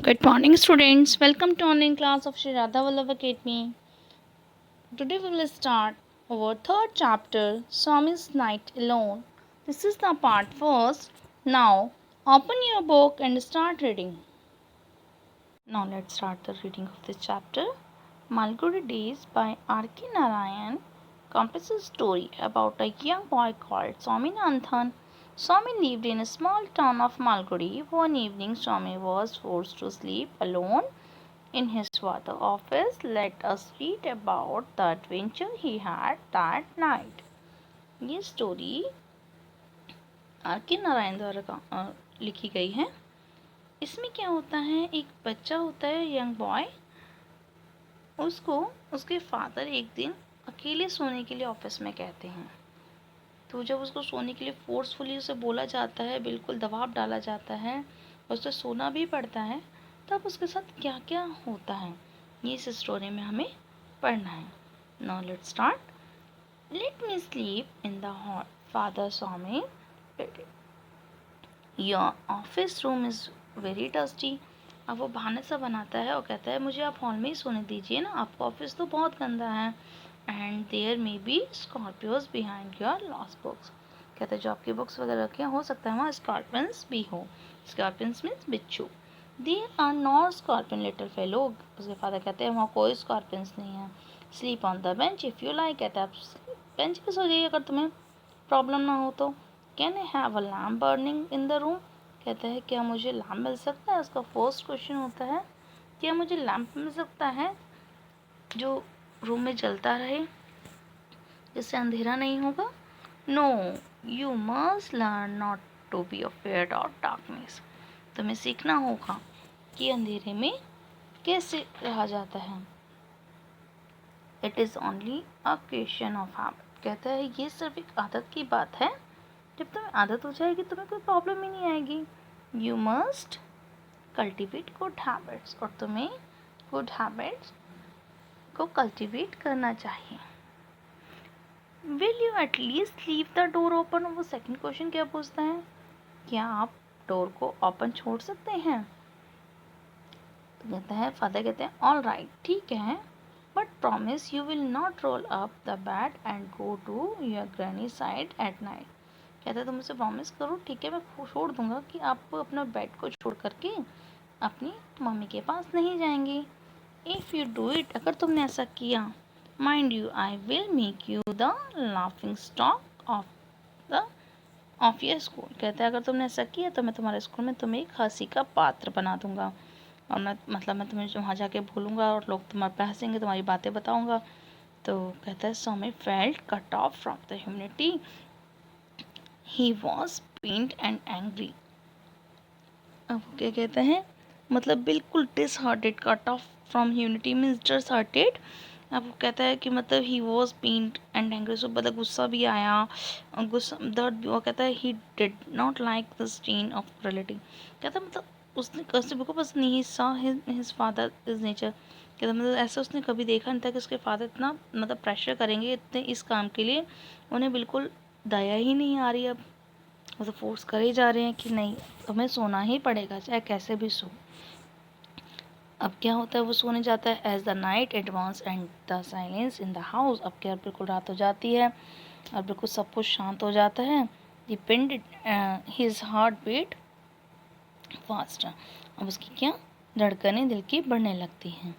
Good morning, students. Welcome to online class of Shri Radha Vallabh Academy. Today we will start our third chapter, Swami's Night Alone. This is the part first. Now, open your book and start reading. Now, let's start the reading of this chapter. Malgudi Days by R.K. Narayan completes a story about a young boy called Swaminathan. Swami lived in a small town of Malgudi. One evening, Swami was forced to sleep alone in his father's office. Let us read about the adventure he had that night. ये story are के नारायण द्वारा लिखी गई है। इसमें क्या होता है, एक बच्चा होता है, यंग बॉय, उसको उसके फादर एक दिन अकेले सोने के लिए ऑफिस में कहते हैं। तो जब उसको सोने के लिए फोर्सफुली उसे बोला जाता है, बिल्कुल दबाव डाला जाता है, उसे सोना भी पड़ता है, तब उसके साथ क्या क्या होता है ये इस स्टोरी में हमें पढ़ना है। Now let's start. Let me sleep in the hall, father saw me. Your office room is very dusty. अब वो बहाने सा बनाता है और कहता है मुझे आप हॉल में ही सोने दीजिए ना, आपका ऑफिस तो बहुत गंदा है। And there may be scorpios behind your lost books. कहते हैं जो आपकी बुक्स वगैरह रखी हैं, हो सकता है वहाँ स्कॉर्पियंस भी हो। स्कॉर्पियंस मीन्स बिच्छू। There are not scorpion little fellow. उसके फादर कहते हैं वहाँ कोई स्कॉर्पियंस नहीं है। Sleep on the bench if you like. कहते हैं आप बेंच पे सो जाइए अगर तुम्हें प्रॉब्लम ना हो तो। Can I have a lamp burning in the room. कहता है क्या मुझे लैम्प मिल सकता है। उसका फर्स्ट क्वेश्चन होता है क्या मुझे लैम्प मिल सकता है जो रूम में जलता रहे, जिससे अंधेरा नहीं होगा। No, you must learn not to be afraid of darkness. तुम्हें सीखना होगा कि अंधेरे में कैसे रहा जाता है। It is only a question of habit. कहता है ये सिर्फ एक आदत की बात है, जब तुम्हें आदत हो जाएगी तुम्हें कोई प्रॉब्लम ही नहीं आएगी। You must cultivate good habits, और तुम्हें गुड हैबिट्स को कल्टिवेट करना चाहिए। Will you at least leave the door open. वो सेकंड क्वेश्चन क्या पूछता है, क्या आप डोर को ओपन छोड़ सकते हैं। तो कहता है, फादर कहते हैं ऑल राइट, ठीक है, but promise you will not roll up the bed and go to your granny side at night. कहता है तुम मुझसे प्रॉमिस करो, ठीक है, मैं छोड़ दूंगा कि आप अपना बेड को छोड़ करके अपनी मम्मी के पास नहीं जाएंगे। इफ़ यू डू इट, अगर तुमने ऐसा किया, mind you I will make you the laughing stock of your school. कहते हैं अगर तुमने ऐसा किया तो मैं तुम्हारे स्कूल में तुम्हें एक हंसी का पात्र बना दूंगा, और मैं तुम्हें वहाँ जाके बोलूँगा और लोग तुम्हारे पे हंसेंगे, तुम्हारी बातें बताऊँगा। तो कहता है Swami felt cut off from the humanity, he was pained and angry. अब क्या कहते हैं, मतलब बिल्कुल disheartened, cut off from humanity means disheartened. अब वो कहता है कि मतलब he was pained and angry, so मतलब गुस्सा भी आया, गुस्सा दर्द। वो कहता है he did not like the stain of cruelty. कहता है मतलब उसने कभी को पसंद नहीं, सा हिज फादर इज नेचर। कहता मतलब ऐसा उसने कभी देखा नहीं था कि उसके फादर इतना मतलब प्रेशर करेंगे इतने इस काम के लिए, उन्हें बिल्कुल दया ही नहीं आ रही। अब वो तो फोर्स करे जा रहे हैं कि नहीं तुम्हें सोना ही पड़ेगा चाहे कैसे भी सो। अब क्या होता है, वो सोने जाता है। As the night advance and the silence in the house. अब क्या बिल्कुल रात हो जाती है और बिल्कुल सब कुछ शांत हो जाता है। Depended his heart beat fast. अब उसकी क्या धड़कनें दिल की बढ़ने लगती हैं।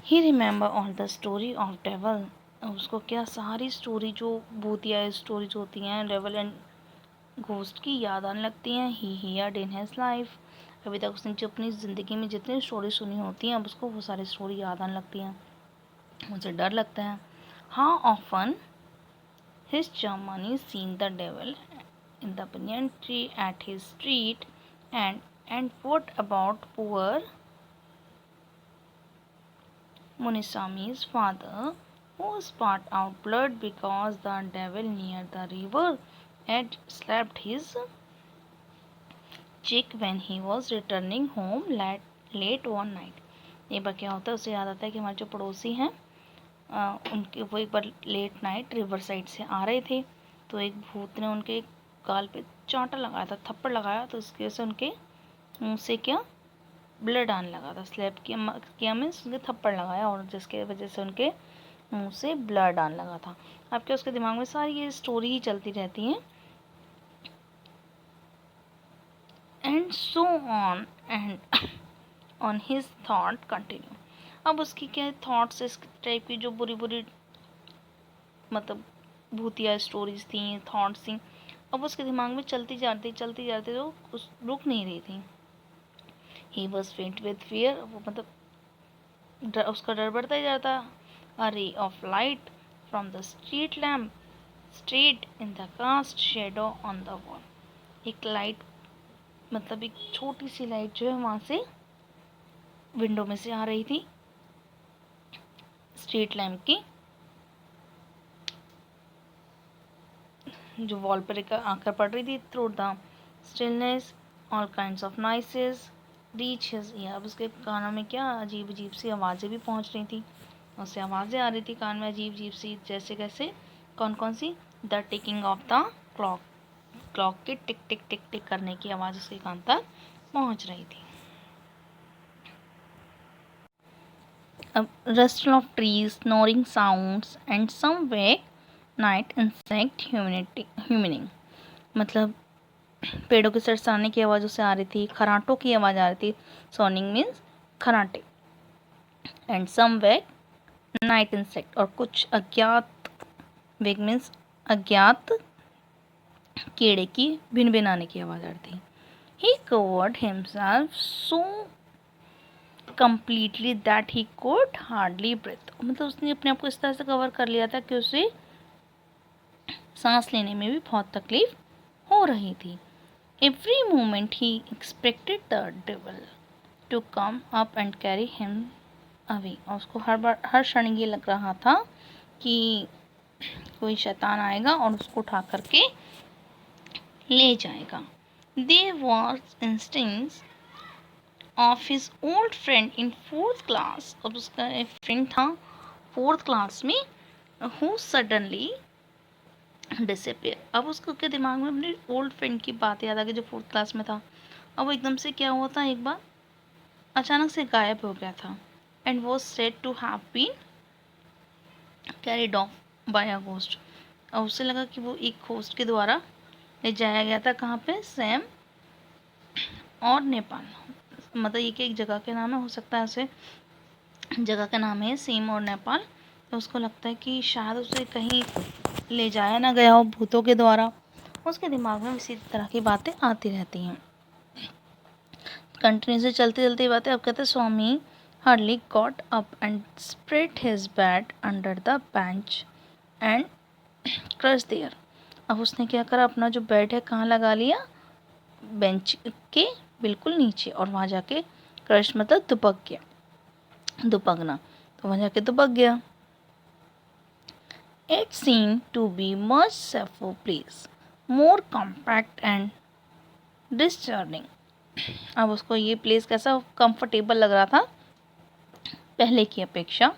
He remember all the story of devil. उसको क्या सारी स्टोरी जो भूतिया स्टोरीज होती हैं, डेवल एंड घोस्ट की याद आने लगती हैं। ही हियर्ड इन हिज लाइफ। अभी तक उसने जो अपनी ज़िंदगी में जितनी स्टोरी सुनी होती हैं, अब उसको वो सारी स्टोरी याद आने लगती हैं। मुझे डर लगता है। How often his Germany seen the devil in the banyan tree at his street and what about poor Munisami's father, who spat out blood because the devil near the river had slapped his chick when he was returning home late one night। एक बार क्या होता है, उसे याद आता है कि हमारे जो पड़ोसी हैं उनके वो एक बार लेट नाइट रिवर साइड से आ रहे थे, तो एक भूत ने उनके गाल पे चांटा लगाया था, थप्पड़ लगाया, तो उसकी वजह से उनके मुंह से क्या ब्लड आने लगा था। स्लैप किया मीन्स उनके थप्पड़ लगाया और जिसके वजह से उनके मुंह से ब्लड आने लगा था। आपके उसके दिमाग में सारी ये स्टोरी ही चलती रहती है। And so on and on his thought continue. अब उसकी क्या थॉट्स इस टाइप की जो बुरी बुरी मतलब भूतिया स्टोरीज थी, थॉट्स थी, अब उसके दिमाग में चलती जाती तो उस रुक नहीं रही थी। He was faint with fear, वो मतलब उसका डर बढ़ता ही जाता। A ray of light from the street lamp straight in the cast shadow on the wall. एक लाइट मतलब एक छोटी सी लाइट जो है वहाँ से विंडो में से आ रही थी स्ट्रीट लैम्प की, जो वॉल पर आकर पड़ रही थी। Through the stillness all kinds of noises reach his year. अब उसके कानों में क्या अजीब अजीब सी आवाज़ें भी पहुंच रही थी, उससे आवाज़ें आ रही थी कान में अजीब अजीब सी, जैसे कैसे कौन कौन सी, the ticking of the clock, clock के टिक टिक टिक टिक करने की आवाज़ उसके कान तक पहुंच रही थी। अब rustle of trees, snoring sounds and some wake night insect humming. मतलब पेड़ों के सरसाने की आवाज़ उसे आ रही थी, खराटों की आवाज़ आ रही थी, सोनिंग मीन्स खराटे, and some wake night insect, और कुछ अज्ञात, वेक मीन्स अज्ञात कीड़े की भिनभिनाने की आवाज़ आ रही थी। He covered himself so completely that he could hardly breathe. मतलब उसने अपने आप को इस तरह से कवर कर लिया था कि उसे सांस लेने में भी बहुत तकलीफ हो रही थी। Every moment he expected the devil to come up and carry him away. और उसको हर क्षण ये लग रहा था कि कोई शैतान आएगा और उसको उठा करके ले जाएगा। There was instance of his old friend in 4th class। अब उसका एक फ्रेंड था 4th क्लास में, who suddenly disappear। अब उसको के दिमाग में अपने ओल्ड फ्रेंड की बात याद आ गई जो 4th क्लास में था। अब वो एकदम से क्या हुआ था, एक बार अचानक से गायब हो गया था। And was said to have been carried off by a ghost। और उसे लगा कि वो एक घोस्ट के द्वारा ले जाया गया था। कहाँ पे, सैम और नेपाल। मतलब ये कि एक जगह के नाम है, हो सकता है उसे जगह का नाम है सेम और नेपाल। तो उसको लगता है कि शायद उसे कहीं ले जाया ना गया हो भूतों के द्वारा। उसके दिमाग में इसी तरह की बातें आती रहती हैं। कंटिन्यू से चलती चलती बातें। अब कहते हैं स्वामी hardly got up and spread his bed under the bench and crushed there। अब उसने क्या करा, अपना जो बेड है कहाँ लगा लिया, बेंच के बिल्कुल नीचे, और वहाँ जाके क्रश मतलब दुबक गया, दुबकना, तो वहाँ जाके दुबक गया। It seemed to be much safer place, more compact and discerning। अब उसको ये प्लेस कैसा कंफर्टेबल लग रहा था पहले की अपेक्षा।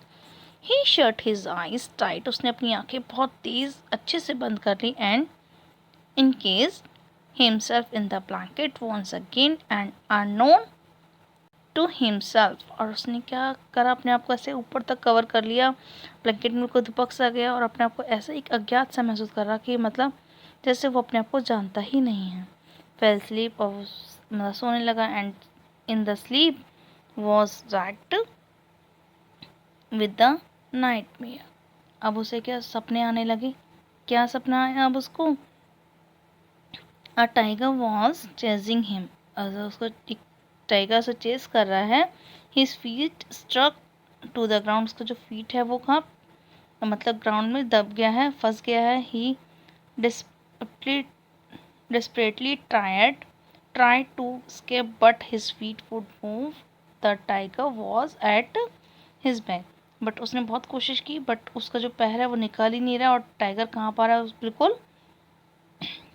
He shut his eyes tight। उसने अपनी आंखें बहुत तेज अच्छे से बंद कर ली। And encased himself in the blanket once again and unknown to himself। और उसने क्या करा, अपने आप को ऐसे ऊपर तक कवर कर लिया, ब्लैंकेट में को दुपक सा गया और अपने आप को ऐसे एक अज्ञात सा महसूस कर रहा कि मतलब जैसे वो अपने आप को जानता ही नहीं है। फेल स्लीप, और मतलब सोने लगा। And in the sleep was raked with the nightmare. अब उसे क्या सपने आने लगे, क्या सपना आया अब उसको, a tiger was chasing him. उसको एक टाइगर से चेस कर रहा है। His feet struck to the ground. उसका जो फीट है वो कहाँ मतलब ग्राउंड में दब गया है, फंस गया है। ही desperately tried to escape but his feet would move। the tiger was at his back। But उसने बहुत कोशिश की, बट उसका जो पैर है वो निकाल ही नहीं रहा, और टाइगर कहाँ पा रहा है, बिल्कुल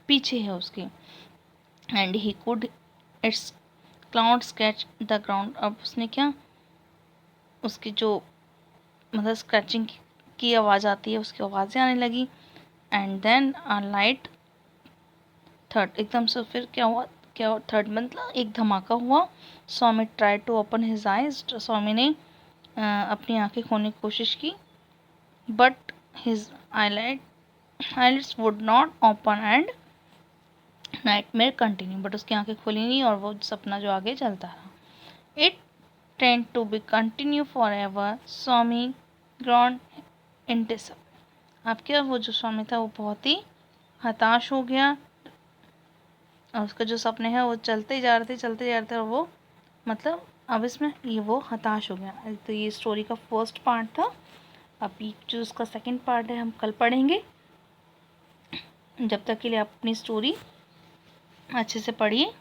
पीछे है उसके। And he could it's cloud sketch the ground. अब उसने क्या, उसकी जो मतलब स्क्रैचिंग की आवाज़ आती है उसकी आवाज़ें आने लगी। And then a light third, एकदम से फिर क्या हुआ क्या थर्ड मतलब एक धमाका हुआ। Swami try to open his eyes, Swami ने अपनी आंखें खोलने की कोशिश की, but his eyelids would not open and nightmare continue, but उसकी आंखें खुली नहीं और वो सपना जो आगे चलता रहा। It tend to be continue for ever, Swami groan in disappointment. अब क्या, वो जो स्वामी था वो बहुत ही हताश हो गया और उसके जो सपने हैं वो चलते जा रहे थे और वो मतलब अब इसमें ये वो हताश हो गया। तो ये स्टोरी का फर्स्ट पार्ट था। अभी जो उसका सेकंड पार्ट है हम कल पढ़ेंगे। जब तक के लिए आप अपनी स्टोरी अच्छे से पढ़िए।